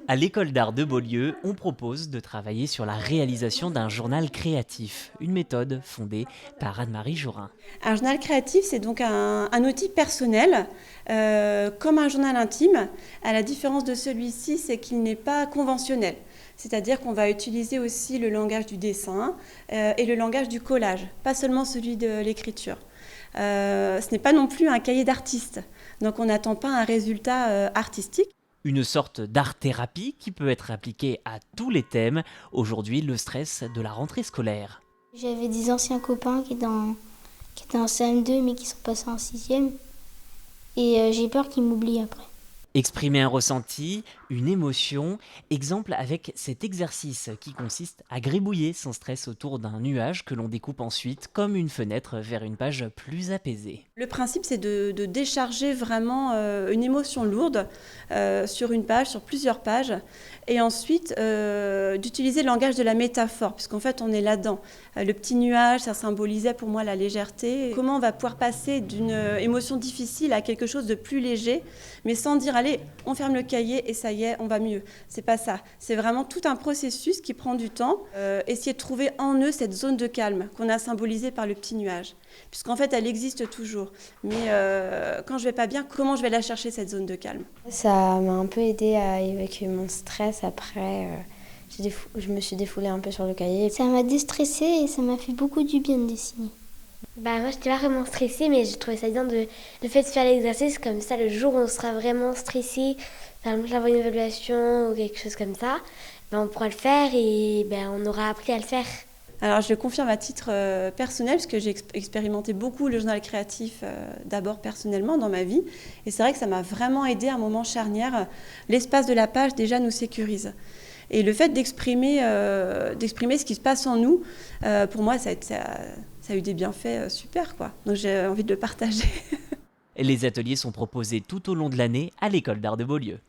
À l'école d'art de Beaulieu, on propose de travailler sur la réalisation d'un journal créatif, une méthode fondée par Anne-Marie Jourin. Un journal créatif, c'est donc un outil personnel, comme un journal intime. À la différence de celui-ci, c'est qu'il n'est pas conventionnel. C'est-à-dire qu'on va utiliser aussi le langage du dessin et le langage du collage, pas seulement celui de l'écriture. Ce n'est pas non plus un cahier d'artiste, donc on n'attend pas un résultat artistique. Une sorte d'art-thérapie qui peut être appliquée à tous les thèmes, aujourd'hui le stress de la rentrée scolaire. J'avais des anciens copains qui étaient en CM2 mais qui sont passés en 6e. Et j'ai peur qu'ils m'oublient après. Exprimer un ressenti, une émotion, exemple avec cet exercice qui consiste à gribouiller son stress autour d'un nuage que l'on découpe ensuite comme une fenêtre vers une page plus apaisée. Le principe, c'est de décharger vraiment une émotion lourde sur une page, sur plusieurs pages, et ensuite d'utiliser le langage de la métaphore, puisqu'en fait, on est là-dedans. Le petit nuage, ça symbolisait pour moi la légèreté. Comment on va pouvoir passer d'une émotion difficile à quelque chose de plus léger, mais sans dire, allez, on ferme le cahier et ça y est, on va mieux. C'est pas ça. C'est vraiment tout un processus qui prend du temps. Essayer de trouver en eux cette zone de calme qu'on a symbolisée par le petit nuage, puisqu'en fait, elle existe toujours. Mais quand je vais pas bien, comment je vais la chercher, cette zone de calme? Ça m'a un peu aidé à évacuer mon stress. Après, je me suis défoulée un peu sur le cahier. Ça m'a déstressée et ça m'a fait beaucoup du bien de dessiner. Moi, j'étais pas vraiment stressée, mais je trouvais ça bien de fait de faire l'exercice. Comme ça, le jour où on sera vraiment stressé, par exemple, j'envoie une évaluation ou quelque chose comme ça, on pourra le faire et on aura appris à le faire. Alors, je le confirme à titre personnel, parce que j'ai expérimenté beaucoup le journal créatif d'abord personnellement dans ma vie. Et c'est vrai que ça m'a vraiment aidé à un moment charnière. L'espace de la page, déjà, nous sécurise. Et le fait d'exprimer ce qui se passe en nous, pour moi, ça a eu des bienfaits super, quoi. Donc, j'ai envie de le partager. Les ateliers sont proposés tout au long de l'année à l'école d'art de Beaulieu.